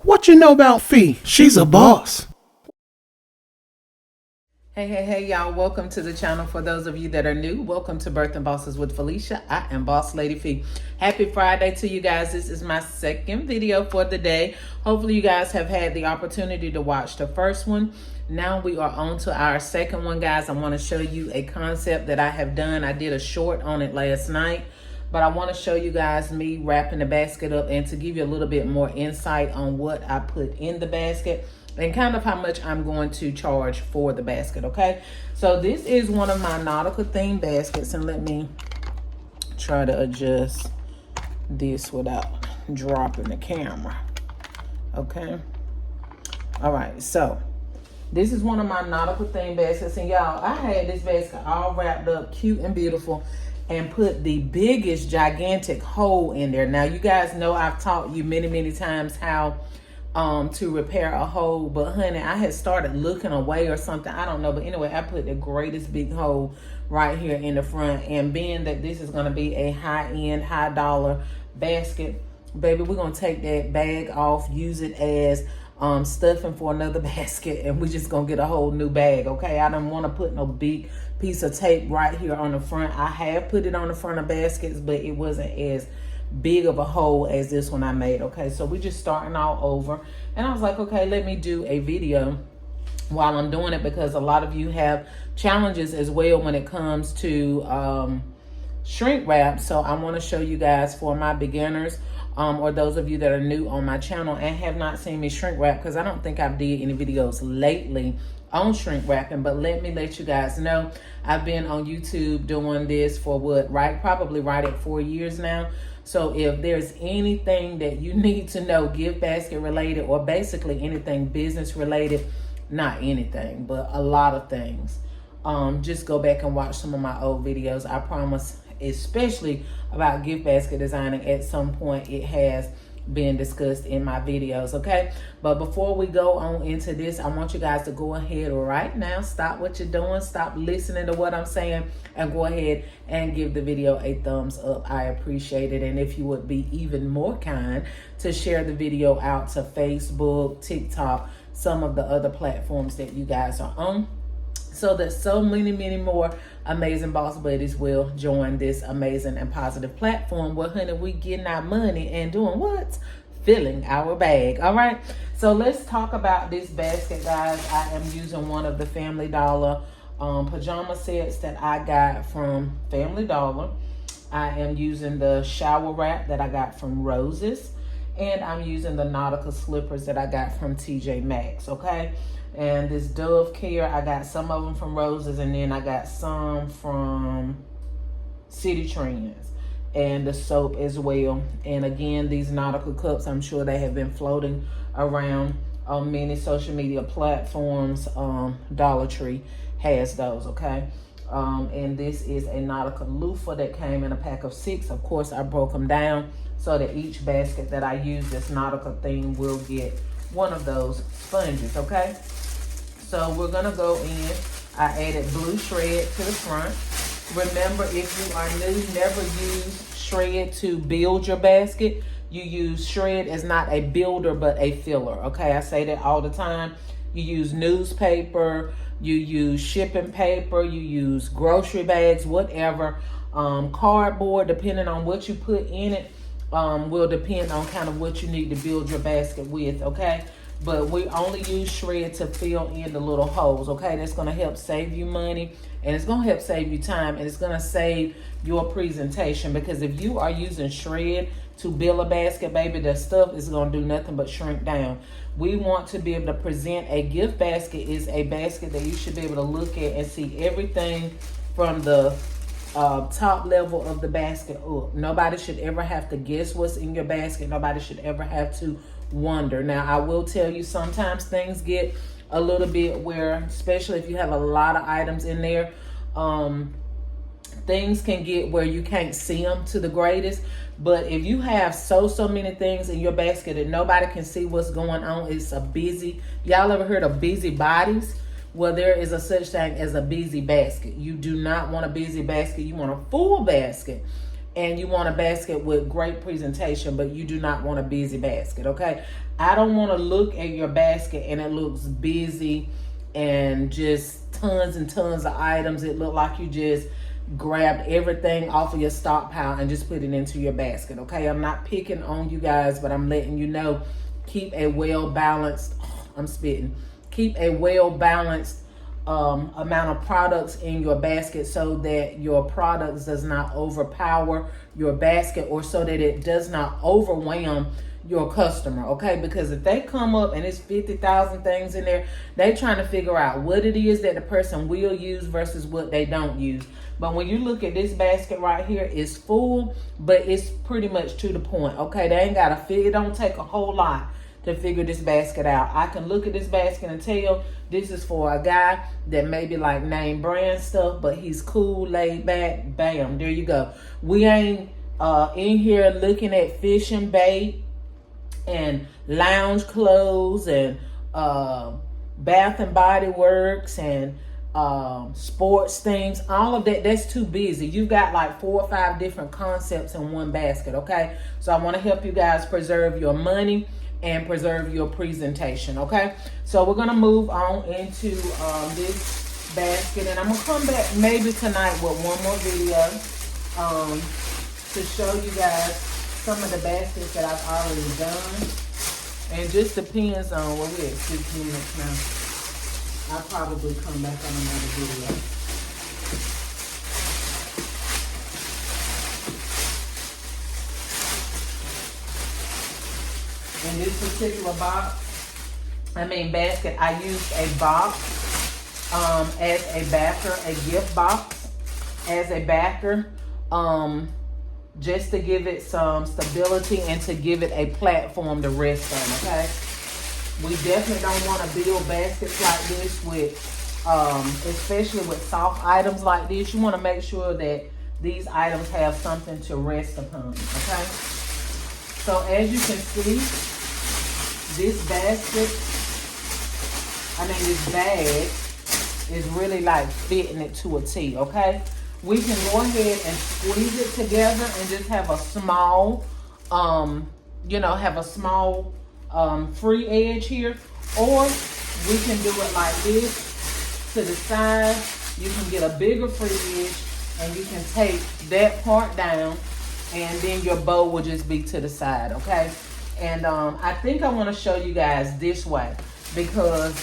What you know about Fee? She's a boss. Hey, y'all. Welcome to the channel. For those of you that are new, welcome to Birth and Bosses with Felicia. I am Boss Lady Fee. Happy Friday to you guys. This is my second video for the day. Hopefully you guys have had the opportunity to watch the first one. Now we are on to our second one, guys. I want to show you a concept that I have done. I did a short on it last night, but I want to show you guys me wrapping the basket up and to give you a little bit more insight on what I put in the basket and kind of how much I'm going to charge for the basket, okay? So this is one of my nautical themed baskets, and let me try to adjust this without dropping the camera, okay? All right, so this is one of my nautical themed baskets, and y'all, I had this basket all wrapped up cute and beautiful and put the biggest gigantic hole in there. Now, you guys know I've taught you many times how to repair a hole, but honey, I had started looking away or something, I don't know, but anyway, I put the greatest big hole right here in the front. And being that this is going to be a high-end, high-dollar basket, baby, we're going to take that bag off, use it as stuffing for another basket, and we're just gonna get a whole new bag, okay? I don't want to put no big piece of tape right here on the front. I have put it on the front of baskets, but it wasn't as big of a hole as this one I made, okay? So we're just starting all over, and I was like, okay, let me do a video while I'm doing it, because a lot of you have challenges as well when it comes to shrink wrap. So I want to show you guys, for my beginners or those of you that are new on my channel and have not seen me shrink wrap, because I don't think I've did any videos lately on shrink wrapping, but let me let you guys know I've been on YouTube doing this for probably right at 4 years now. So if there's anything that you need to know gift basket related, or basically anything business related, not anything, but a lot of things, just go back and watch some of my old videos. I promise, especially about gift basket designing, at some point it has been discussed in my videos, okay? But before we go on into this, I want you guys to go ahead right now, stop what you're doing, stop listening to what I'm saying, and go ahead and give the video a thumbs up. I appreciate it. And if you would be even more kind to share the video out to Facebook, TikTok, some of the other platforms that you guys are on, so that so many more amazing boss buddies will join this amazing and positive platform where, honey, we getting our money and doing what? Filling our bag. All right, so let's talk about this basket, guys. I am using one of the Family Dollar pajama sets that I got from Family Dollar. I am using the shower wrap that I got from Roses, and I'm using the nautical slippers that I got from TJ Maxx, okay? And this Dove Care, I got some of them from Roses, and then I got some from City Trends, and the soap as well. And again, these nautical cups, I'm sure they have been floating around on many social media platforms. Dollar Tree has those, okay? And this is a nautical loofah that came in a pack of 6. Of course, I broke them down so that each basket that I use this nautical theme will get one of those sponges, okay? So we're gonna go in. I added blue shred to the front. Remember, if you are new, never use shred to build your basket. You use shred as not a builder, but a filler, okay? I say that all the time. You use newspaper, you use shipping paper, you use grocery bags, whatever. Cardboard, depending on what you put in it, will depend on kind of what you need to build your basket with, okay? But we only use shred to fill in the little holes, okay? That's going to help save you money, and it's going to help save you time, and it's going to save your presentation, because if you are using shred to build a basket, baby, the stuff is going to do nothing but shrink down. We want to be able to present a gift basket is a basket that you should be able to look at and see everything from the top level of the basket up. Nobody should ever have to guess what's in your basket. Nobody should ever have to wonder. Now, I will tell you, sometimes things get a little bit where, especially if you have a lot of items in there, things can get where you can't see them to the greatest. But if you have so many things in your basket that nobody can see what's going on, it's a busy, y'all ever heard of busy bodies? Well, there is a such thing as a busy basket. You do not want a busy basket. You want a full basket. and you want a basket with great presentation, but you do not want a busy basket, okay? I don't want to look at your basket and it looks busy and just tons and tons of items. It looked like you just grabbed everything off of your stockpile and just put it into your basket, okay? I'm not picking on you guys, but I'm letting you know, keep a well-balanced, keep a well-balanced amount of products in your basket so that your products does not overpower your basket, or so that it does not overwhelm your customer, okay? Because if they come up and it's 50,000 things in there, they trying to figure out what it is that the person will use versus what they don't use. But when you look at this basket right here, it's full, but it's pretty much to the point, okay? They ain't got to figure, it don't take a whole lot to figure this basket out. I can look at this basket and tell this is for a guy that maybe like name brand stuff, but he's cool, laid back. Bam, there you go. We ain't in here looking at fishing bait and lounge clothes and Bath and Body Works and sports things. All of that, that's too busy. You've got like 4 or 5 different concepts in one basket, okay? So I want to help you guys preserve your money and preserve your presentation, okay? So we're gonna move on into this basket, and I'm gonna come back maybe tonight with one more video to show you guys some of the baskets that I've already done. And just depends on where we're at 6 minutes now. I'll probably come back on another video. In this particular basket, I used a box as a backer, a gift box as a backer, just to give it some stability and to give it a platform to rest on, okay? We definitely don't want to build baskets like this with, especially with soft items like this. You want to make sure that these items have something to rest upon, okay? So as you can see, this basket, this bag is really like fitting it to a T, okay? We can go ahead and squeeze it together and just have a small, free edge here. Or we can do it like this to the side. You can get a bigger free edge and you can take that part down, and then your bow will just be to the side, okay? And I think I want to show you guys this way, because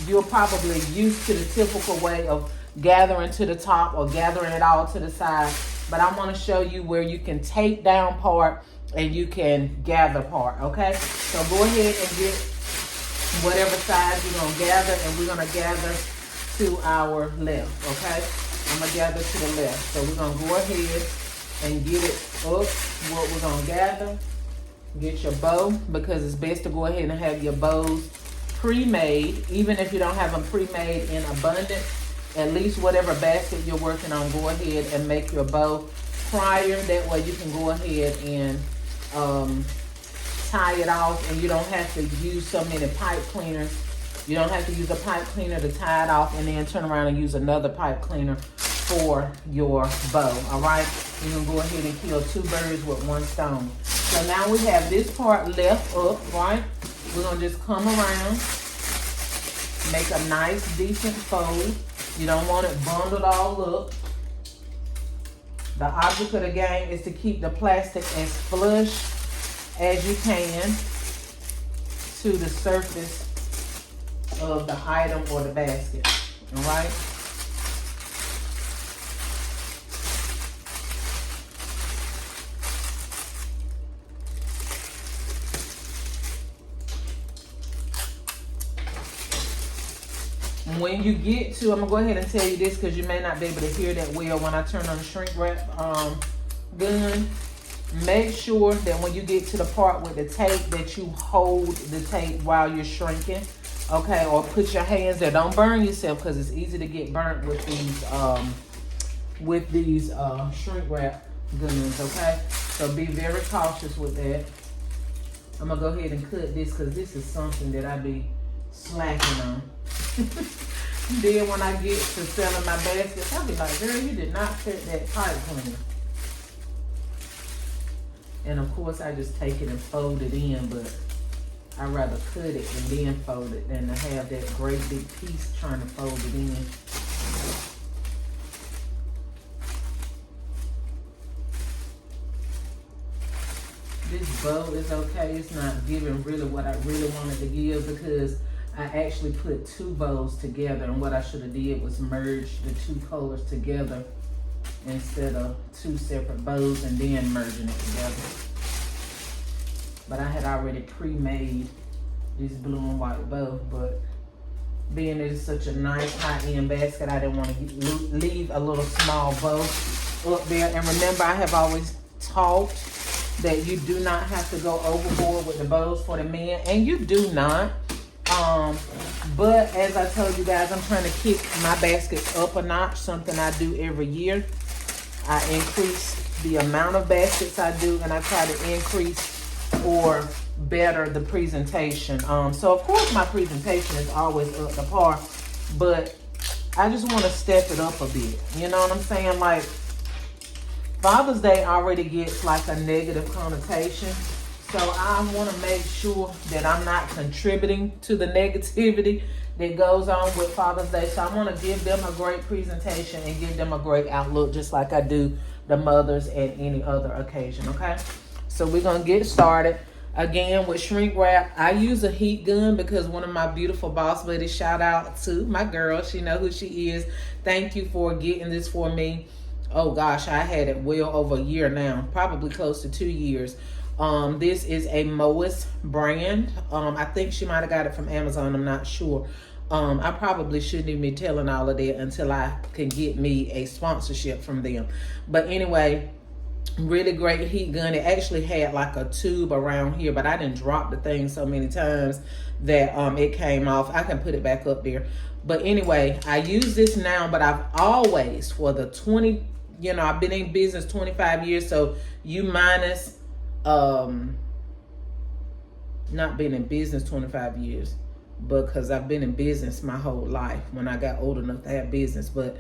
you're probably used to the typical way of gathering to the top or gathering it all to the side. But I want to show you where you can take down part and you can gather part, okay? So go ahead and get whatever size you're going to gather, and we're going to gather to our left, okay? I'm going to gather to the left. So we're going to go ahead and get it up what we're going to gather. Get your bow, because it's best to go ahead and have your bows pre-made. Even if you don't have them pre-made in abundance, at least whatever basket you're working on, go ahead and make your bow prior. That way you can go ahead and tie it off, and you don't have to use so many pipe cleaners. You don't have to use a pipe cleaner to tie it off and then turn around and use another pipe cleaner for your bow, all right? You can go ahead and kill 2 birds with 1 stone. So now we have this part left up, right? We're gonna just come around, make a nice, decent fold. You don't want it bundled all up. The object of the game is to keep the plastic as flush as you can to the surface of the item or the basket, all right? When you get to, I'm gonna go ahead and tell you this because you may not be able to hear that well when I turn on the shrink wrap gun. Make sure that when you get to the part with the tape that you hold the tape while you're shrinking, okay? Or put your hands there. Don't burn yourself, because it's easy to get burnt with these shrink wrap guns, okay? So be very cautious with that. I'm gonna go ahead and cut this because this is something that I be slacking on. Then when I get to selling my baskets, I'll be like, girl, you did not cut that pipe cleaner. And of course I just take it and fold it in, but I'd rather cut it and then fold it than to have that great big piece trying to fold it in. This bow is okay. It's not giving really what I really wanted to give because I actually put two bows together, and what I should have did was merge the two colors together instead of two separate bows and then merging it together. But I had already pre-made this blue and white bow, but being that it's such a nice high-end basket, I didn't want to leave a little small bow up there. And remember, I have always taught that you do not have to go overboard with the bows for the men, and you do not. But as I told you guys, I'm trying to kick my baskets up a notch, something I do every year. I increase the amount of baskets I do, and I try to increase or better the presentation. So of course my presentation is always up to par, but I just want to step it up a bit. You know what I'm saying? Like, Father's Day already gets like a negative connotation. So I want to make sure that I'm not contributing to the negativity that goes on with Father's Day. So I want to give them a great presentation and give them a great outlook, just like I do the mothers and any other occasion, okay? So we're going to get started. Again, with shrink wrap, I use a heat gun because one of my beautiful boss ladies, shout out to my girl, she know who she is. Thank you for getting this for me. Oh gosh, I had it well over a year now, probably close to 2 years. This is a Mois brand. I think she might have got it from Amazon. I'm not sure. I probably shouldn't even be telling all of that until I can get me a sponsorship from them. But anyway, really great heat gun. It actually had like a tube around here, but I didn't drop the thing so many times that it came off. I can put it back up there. But anyway, I use this now, but I've always, for the 20, you know, I've been in business 25 years, so you minus not been in business 25 years, because I've been in business my whole life when I got old enough to have business. But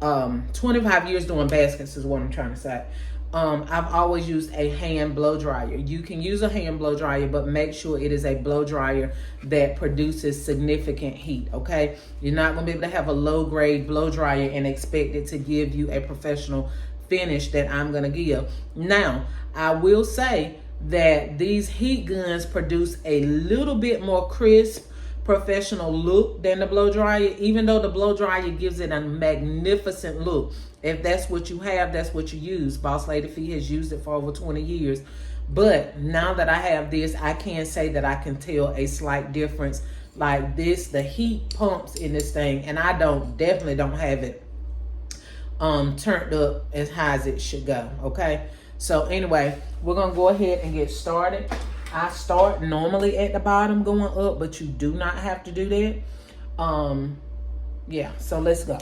25 years doing baskets is what I'm trying to say. I've always used a hand blow dryer. You can use a hand blow dryer, but make sure it is a blow dryer that produces significant heat, okay? You're not gonna be able to have a low grade blow dryer and expect it to give you a professional finish that I'm gonna give. Now, I will say that these heat guns produce a little bit more crisp, professional look than the blow dryer, even though the blow dryer gives it a magnificent look. If that's what you have, that's what you use. Boss Lady Fee has used it for over 20 years. But now that I have this, I can say that I can tell a slight difference. Like this, the heat pumps in this thing, and I definitely don't have it turned up as high as it should go, okay? So anyway, we're gonna go ahead and get started. I start normally at the bottom going up, but you do not have to do that. Yeah, so let's go.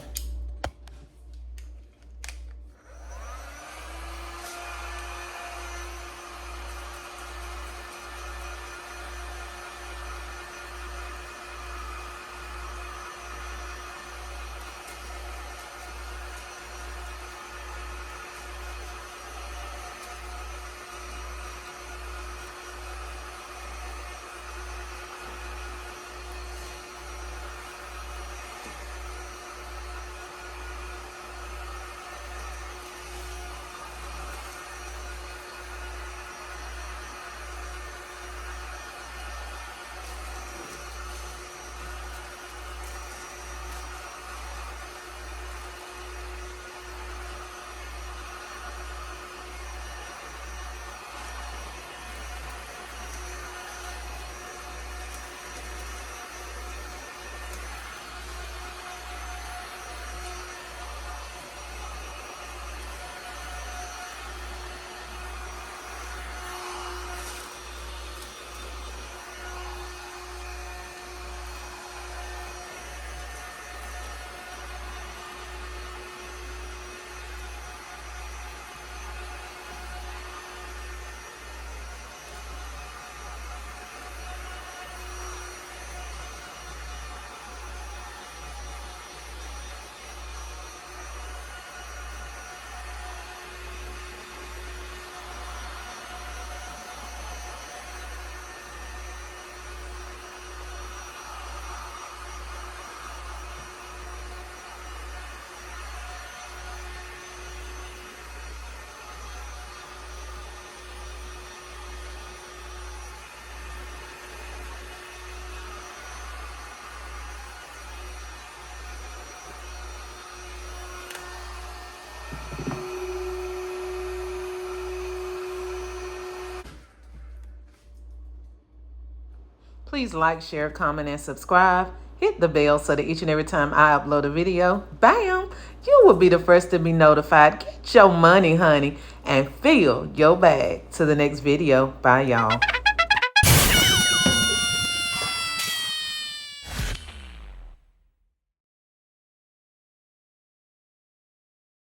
Please like, share, comment, and subscribe. Hit the bell so that each and every time I upload a video, bam, you will be the first to be notified. Get your money, honey, and fill your bag. To the next video. Bye, y'all.